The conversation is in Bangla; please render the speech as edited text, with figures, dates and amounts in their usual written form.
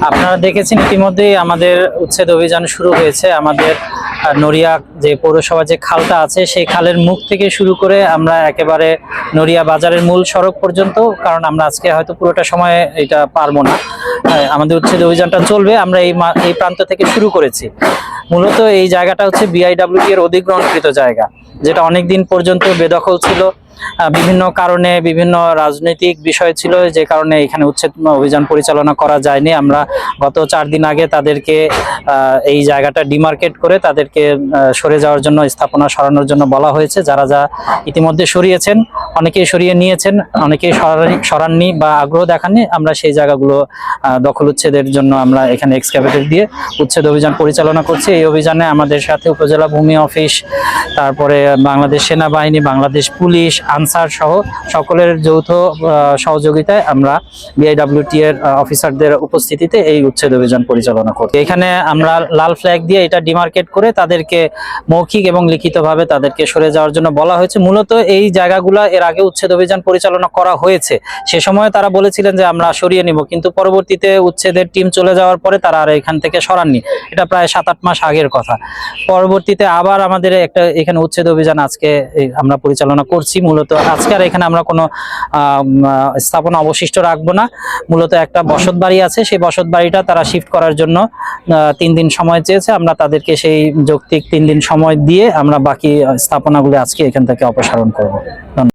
আপনারা দেখেছেন ইতিমধ্যেই আমাদের উচ্ছেদ অভিযান শুরু হয়েছে। আমাদের নড়িয়া যে পৌরসভা যে খালটা আছে সেই খালের মুখ থেকে শুরু করে আমরা একেবারে নড়িয়া বাজারের মূল সড়ক পর্যন্ত, কারণ আমরা আজকে হয়তো পুরোটা সময় এটা পারবো না, আমাদের উচ্ছেদ অভিযানটা চলবে। আমরা এই প্রান্ত থেকে শুরু করেছি। মূলত এই জায়গাটা হচ্ছে বিআইডব্লিউটি এর অধিগ্রহণকৃত জায়গা, যেটা অনেকদিন পর্যন্ত বেদখল ছিল। বিভিন্ন কারণে, বিভিন্ন রাজনৈতিক বিষয় ছিল, যে কারণে এখানে উচ্ছেদ অভিযান পরিচালনা করা যায়নি। আমরা গত 4 দিন আগে তাদেরকে এই জায়গাটা ডিমার্কেট করে তাদেরকে সরে যাওয়ার জন্য, স্থাপনা সরানোর জন্য বলা হয়েছে। যারা ইতিমধ্যে সরিয়েছেন, অনেকেই সরিয়ে নিয়েছেন, অনেকেই সরাননি বা আগ্রহ দেখাননি। আমরা সেই জায়গাগুলো দখল উচ্ছেদের জন্য আমরা এখানে এক্সকাভেটর দিয়ে উচ্ছেদ অভিযান পরিচালনা করছি। এই অভিযানে আমাদের সাথে উপজেলা ভূমি অফিস, তারপরে বাংলাদেশ সেনাবাহিনী, বাংলাদেশ পুলিশ, আনসার সহ সকলের যৌথ সহযোগিতায় আমরা বিআইডব্লিউটি এর অফিসারদের উপস্থিতিতে এই উচ্ছেদ অভিযান পরিচালনা করি। এখানে আমরা লাল ফ্ল্যাগ দিয়ে এটা ডিমার্কেট করে তাদেরকে মৌখিক এবং লিখিতভাবে তাদেরকে সরে যাওয়ার জন্য বলা হয়েছে। মূলত এই জায়গাগুলো এর আগে উচ্ছেদ অভিযান পরিচালনা করা হয়েছে। সে সময় তারা বলেছিলেন যে আমরা সরিয়ে নিব, কিন্তু পরবর্তীতে উচ্ছেদের টিম চলে যাওয়ার পরে তারা আর এখান থেকে সরাননি। এটা প্রায় 7-8 মাস আগের কথা। পরবর্তীতে আবার আমাদের এখানে উচ্ছেদ অভিযান আজকে আমরা পরিচালনা করছি। মূলত আজকে আর এখানে আমরা কোনো স্থাপনা অবশিষ্ট রাখবো না। মূলত একটা বসত বাড়ি আছে, সেই বসত বাড়িটা তারা শিফট করার জন্য 3 দিন সময় চেয়েছে। আমরা তাদেরকে সেই যৌক্তিক 3 দিন সময় দিয়ে আমরা বাকি স্থাপনাগুলো আজকে এখান থেকে অপসারণ করব।